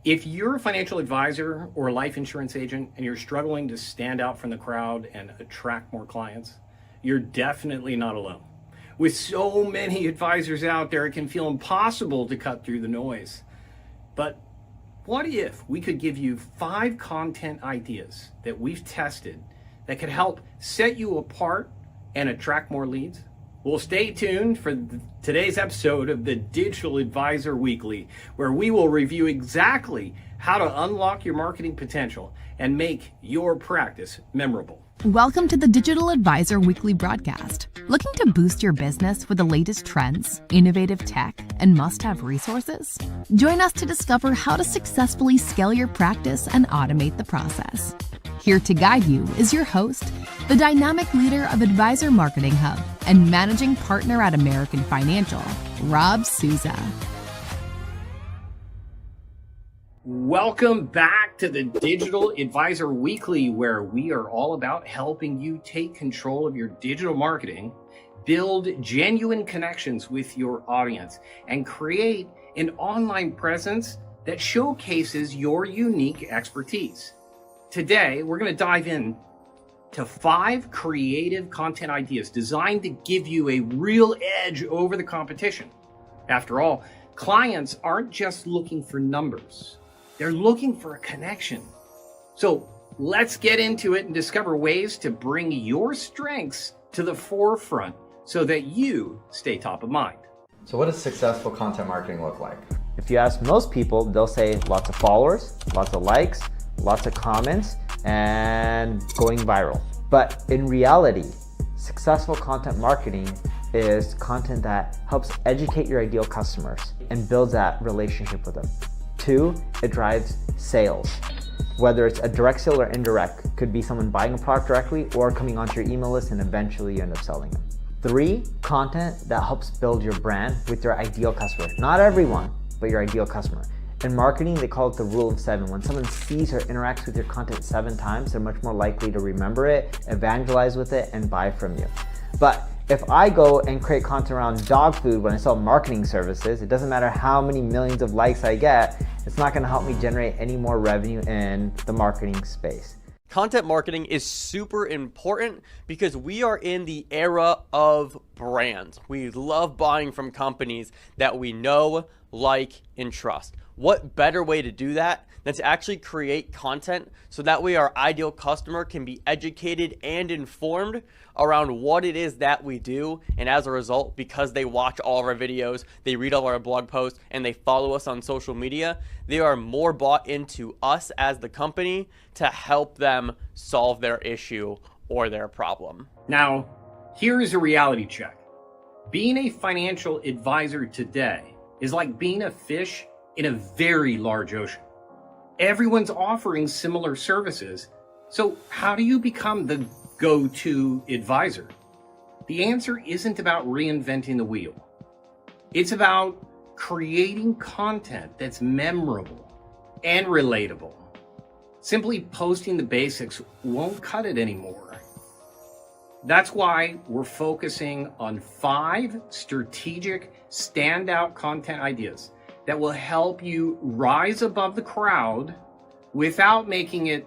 If you're a financial advisor or a life insurance agent and you're struggling to stand out from the crowd and attract more clients, you're definitely not alone. With so many advisors out there, it can feel impossible to cut through the noise. But what if we could give you 5 content ideas that we've tested that could help set you apart and attract more leads? Well, stay tuned for today's episode of the Digital Advisor Weekly, where we will review exactly how to unlock your marketing potential and make your practice memorable. Welcome to the Digital Advisor Weekly broadcast. Looking to boost your business with the latest trends, innovative tech, and must-have resources? Join us to discover how to successfully scale your practice and automate the process. Here to guide you is your host, the dynamic leader of Advisor Marketing Hub and managing partner at American Financial, Rob Souza. Welcome back to the Digital Advisor Weekly, where we are all about helping you take control of your digital marketing, build genuine connections with your audience, and create an online presence that showcases your unique expertise. Today, we're going to dive in to 5 creative content ideas designed to give you a real edge over the competition. After all, clients aren't just looking for numbers. They're looking for a connection. So let's get into it and discover ways to bring your strengths to the forefront so that you stay top of mind. So what does successful content marketing look like? If you ask most people, they'll say lots of followers, lots of likes, lots of comments, and going viral. But in reality, successful content marketing is content that helps educate your ideal customers and builds that relationship with them. 2, it drives sales. Whether it's a direct sale or indirect, could be someone buying a product directly or coming onto your email list and eventually you end up selling them. 3, content that helps build your brand with your ideal customer. Not everyone, but your ideal customer. In marketing, they call it the rule of 7. When someone sees or interacts with your content 7 times, they're much more likely to remember it, evangelize with it, and buy from you. But if I go and create content around dog food when I sell marketing services, it doesn't matter how many millions of likes I get, it's not gonna help me generate any more revenue in the marketing space. Content marketing is super important because we are in the era of brands. We love buying from companies that we know, like, and trust. What better way to do that than to actually create content so that way our ideal customer can be educated and informed around what it is that we do, and as a result, because they watch all of our videos, they read all our blog posts, and they follow us on social media, they are more bought into us as the company to help them solve their issue or their problem. Now, here is a reality check. Being a financial advisor today is like being a fish in a very large ocean. Everyone's offering similar services. So how do you become the go-to advisor? The answer isn't about reinventing the wheel. It's about creating content that's memorable and relatable. Simply posting the basics won't cut it anymore. That's why we're focusing on 5 strategic standout content ideas that will help you rise above the crowd without making it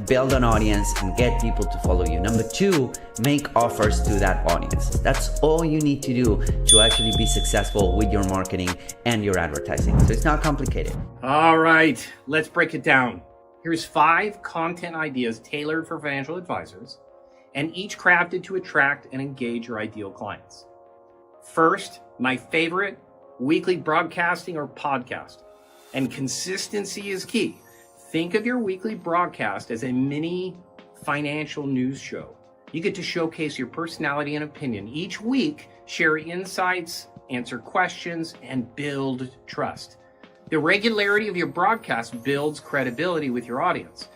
build an audience and get people to follow you. Number 2, make offers to that audience. That's all you need to do to actually be successful with your marketing and your advertising. So it's not complicated. All right, let's break it down. Here's 5 content ideas tailored for financial advisors, and each crafted to attract and engage your ideal clients. First, my favorite, weekly broadcasting or podcast. And consistency is key. Think of your weekly broadcast as a mini financial news show. You get to showcase your personality and opinion. Each week, share insights, answer questions, and build trust. The regularity of your broadcast builds credibility with your audience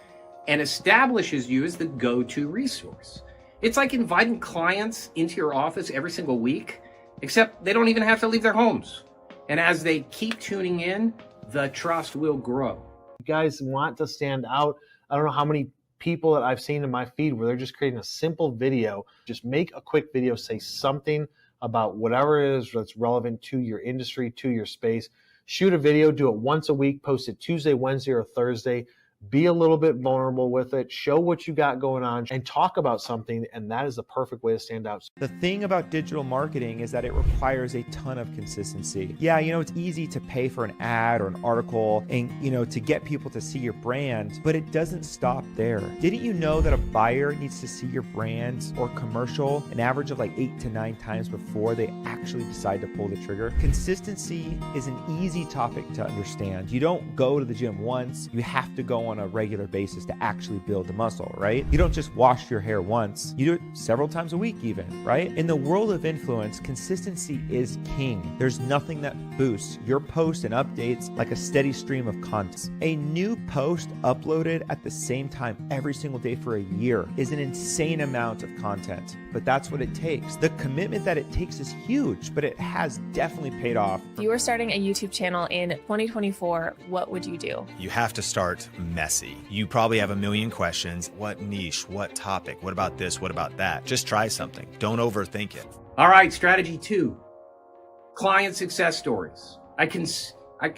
and establishes you as the go-to resource. It's like inviting clients into your office every single week. except they don't even have to leave their homes. And as they keep tuning in, the trust will grow. You guys want to stand out. I don't know how many people that I've seen in my feed where they're just creating a simple video. Just make a quick video, say something about whatever it is that's relevant to your industry, to your space. Shoot a video, do it once a week, post it Tuesday, Wednesday, or Thursday. Be a little bit vulnerable with it, show what you got going on, and talk about something, and that is the perfect way to stand out. The thing about digital marketing is that it requires a ton of consistency. Yeah, it's easy to pay for an ad or an article and, to get people to see your brand, but it doesn't stop there. Didn't you know that a buyer needs to see your brand or commercial an average of like 8 to 9 times before they actually decide to pull the trigger? Consistency is an easy topic to understand. You don't go to the gym once, you have to go on a regular basis to actually build the muscle, right? You don't just wash your hair once, you do it several times a week even, right? In the world of influence, consistency is king. There's nothing that boosts your posts and updates like a steady stream of content. A new post uploaded at the same time every single day for a year is an insane amount of content, but that's what it takes. The commitment that it takes is huge, but it has definitely paid off. If you were starting a YouTube channel in 2024, what would you do? You have to start messy. You probably have a million questions. What niche? What topic? What about this? What about that? Just try something. Don't overthink it. All right, strategy 2, client success stories. I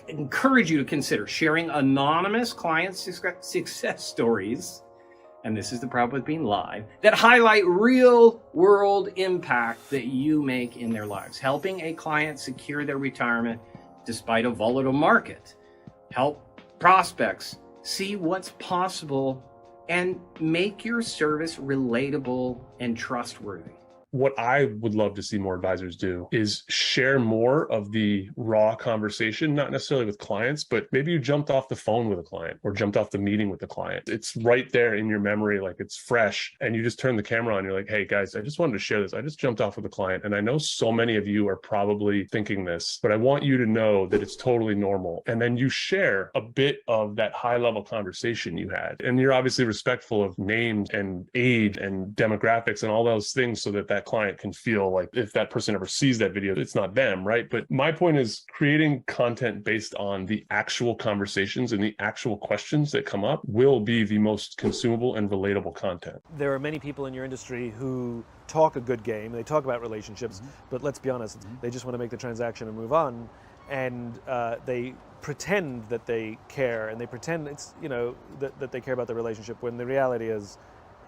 encourage you to consider sharing anonymous client success stories, and this is the problem with being live, that highlight real world impact that you make in their lives, helping a client secure their retirement despite a volatile market. Help prospects see what's possible and make your service relatable and trustworthy. What I would love to see more advisors do is share more of the raw conversation, not necessarily with clients, but maybe you jumped off the phone with a client or jumped off the meeting with a client. It's right there in your memory, like it's fresh, and you just turn the camera on. You're like, hey guys, I just wanted to share this. I just jumped off with a client, and I know so many of you are probably thinking this, but I want you to know that it's totally normal. And then you share a bit of that high level conversation you had. And you're obviously respectful of names and age and demographics and all those things so that client can feel like if that person ever sees that video, it's not them, right? But my point is creating content based on the actual conversations and the actual questions that come up will be the most consumable and relatable content. There are many people in your industry who talk a good game, they talk about relationships, but let's be honest, they just want to make the transaction and move on. And they pretend that they care, and they pretend it's, that they care about the relationship, when the reality is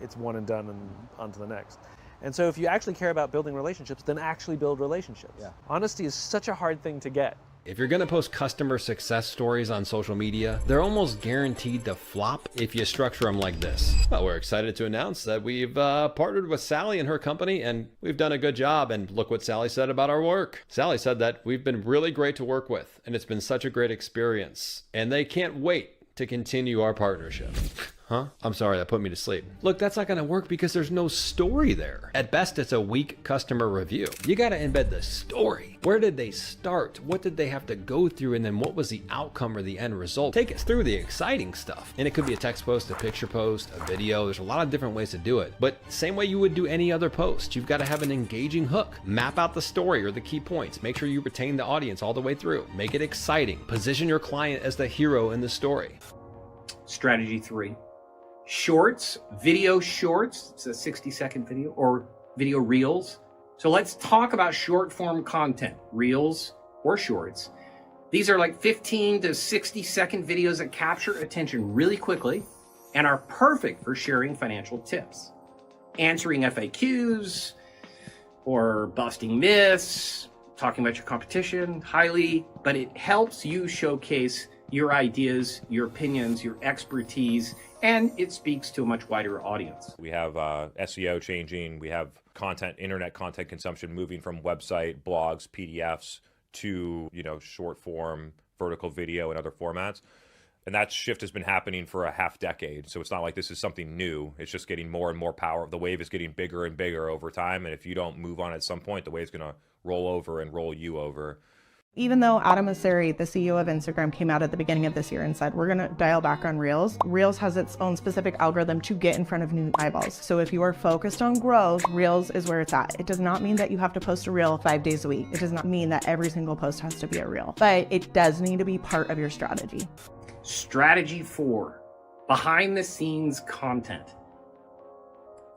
it's one and done and on to the next. And so if you actually care about building relationships, then actually build relationships. Yeah. Honesty is such a hard thing to get. If you're going to post customer success stories on social media, they're almost guaranteed to flop if you structure them like this. Well, we're excited to announce that we've partnered with Sally and her company, and we've done a good job. And look what Sally said about our work. Sally said that we've been really great to work with, and it's been such a great experience. And they can't wait to continue our partnership. Huh? I'm sorry, that put me to sleep. Look, that's not going to work because there's no story there. At best, it's a weak customer review. You got to embed the story. Where did they start? What did they have to go through? And then what was the outcome or the end result? Take us through the exciting stuff. And it could be a text post, a picture post, a video. There's a lot of different ways to do it. But same way you would do any other post, you've got to have an engaging hook. Map out the story or the key points. Make sure you retain the audience all the way through. Make it exciting. Position your client as the hero in the story. Strategy 3. Shorts, video shorts. It's a 60-second video or video reels. So let's talk about short form content, reels or shorts. These are like 15 to 60-second videos that capture attention really quickly and are perfect for sharing financial tips, answering FAQs, or busting myths, talking about your competition, but it helps you showcase your ideas, your opinions, your expertise, and it speaks to a much wider audience. We have SEO changing. We have internet content consumption moving from website, blogs, PDFs to, short form, vertical video and other formats. And that shift has been happening for a half decade. So it's not like this is something new. It's just getting more and more power. The wave is getting bigger and bigger over time. And if you don't move on at some point, the wave's going to roll over and roll you over. Even though Adam Mosseri, the CEO of Instagram, came out at the beginning of this year and said, we're gonna dial back on Reels, Reels has its own specific algorithm to get in front of new eyeballs. So if you are focused on growth, Reels is where it's at. It does not mean that you have to post a Reel 5 days a week. It does not mean that every single post has to be a Reel, but it does need to be part of your strategy. Strategy 4, behind the scenes content.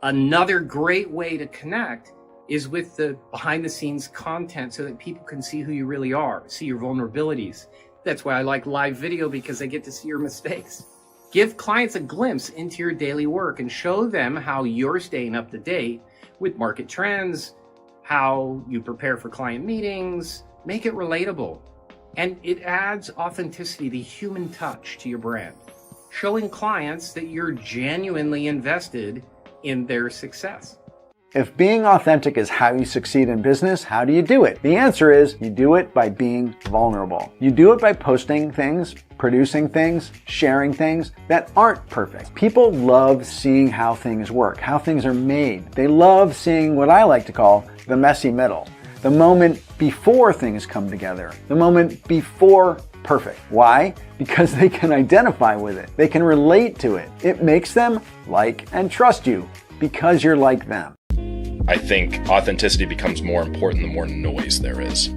Another great way to connect is with the behind the scenes content so that people can see who you really are, see your vulnerabilities. That's why I like live video, because I get to see your mistakes. Give clients a glimpse into your daily work and show them how you're staying up to date with market trends, how you prepare for client meetings. Make it relatable. And it adds authenticity, the human touch to your brand, showing clients that you're genuinely invested in their success. If being authentic is how you succeed in business, how do you do it? The answer is you do it by being vulnerable. You do it by posting things, producing things, sharing things that aren't perfect. People love seeing how things work, how things are made. They love seeing what I like to call the messy middle, the moment before things come together, the moment before perfect. Why? Because they can identify with it. They can relate to it. It makes them like and trust you because you're like them. I think authenticity becomes more important the more noise there is,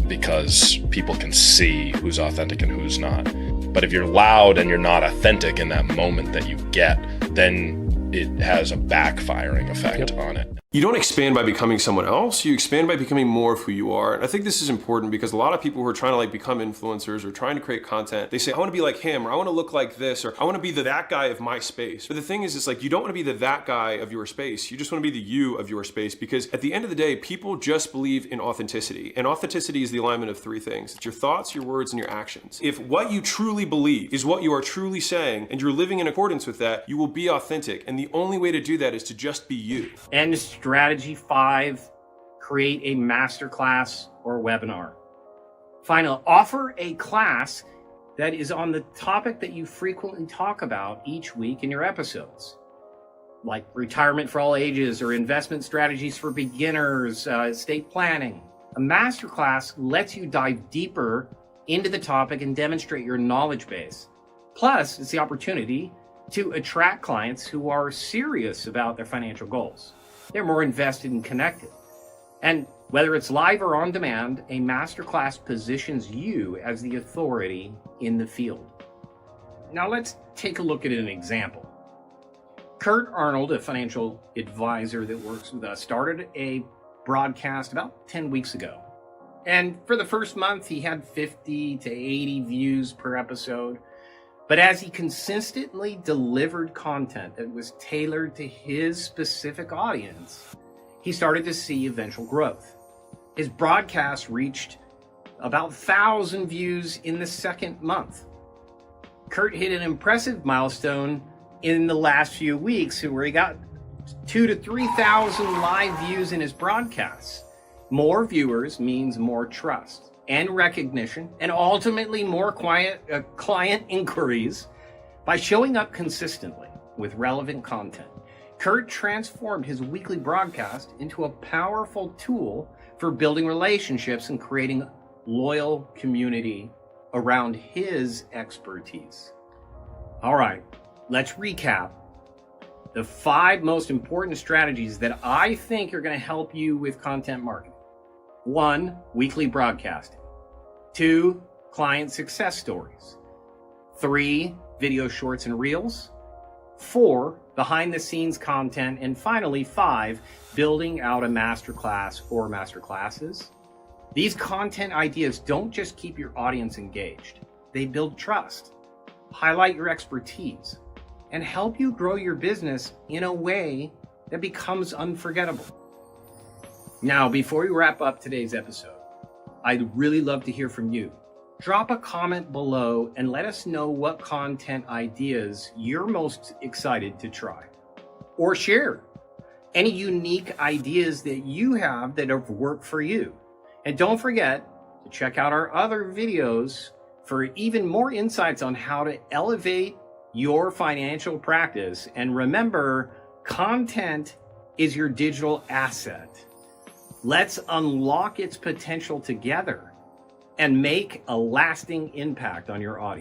because people can see who's authentic and who's not. But if you're loud and you're not authentic in that moment that you get, then it has a backfiring effect on it. You don't expand by becoming someone else, you expand by becoming more of who you are. And I think this is important because a lot of people who are trying to become influencers or trying to create content, they say, I want to be like him, or I want to look like this, or I want to be the that guy of my space. But the thing is, it's like, you don't want to be the that guy of your space. You just want to be the you of your space, because at the end of the day, people just believe in authenticity. And authenticity is the alignment of three things. It's your thoughts, your words, and your actions. If what you truly believe is what you are truly saying, and you're living in accordance with that, you will be authentic. And the only way to do that is to just be you. And strategy 5, create a masterclass or webinar. Finally, offer a class that is on the topic that you frequently talk about each week in your episodes, like retirement for all ages or investment strategies for beginners, estate planning. A masterclass lets you dive deeper into the topic and demonstrate your knowledge base. Plus, it's the opportunity to attract clients who are serious about their financial goals. They're more invested and connected. And whether it's live or on demand, a masterclass positions you as the authority in the field. Now let's take a look at an example. Kurt Arnold, a financial advisor that works with us, started a broadcast about 10 weeks ago. And for the first month, he had 50 to 80 views per episode. But as he consistently delivered content that was tailored to his specific audience, he started to see eventual growth. His broadcast reached about 1,000 views in the second month. Kurt hit an impressive milestone in the last few weeks where he got 2,000 to 3,000 live views in his broadcasts. More viewers means more trust and recognition, and ultimately more client inquiries. By showing up consistently with relevant content, Kurt transformed his weekly broadcast into a powerful tool for building relationships and creating loyal community around his expertise. All right, let's recap the 5 most important strategies that I think are going to help you with content marketing. 1, weekly broadcasting. 2, client success stories. 3, video shorts and reels. 4, behind the scenes content. And finally, 5, building out a masterclass or masterclasses. These content ideas don't just keep your audience engaged. They build trust, highlight your expertise, and help you grow your business in a way that becomes unforgettable. Now, before we wrap up today's episode, I'd really love to hear from you. Drop a comment below and let us know what content ideas you're most excited to try. Or share any unique ideas that you have that have worked for you. And don't forget to check out our other videos for even more insights on how to elevate your financial practice. And remember, content is your digital asset. Let's unlock its potential together and make a lasting impact on your audience.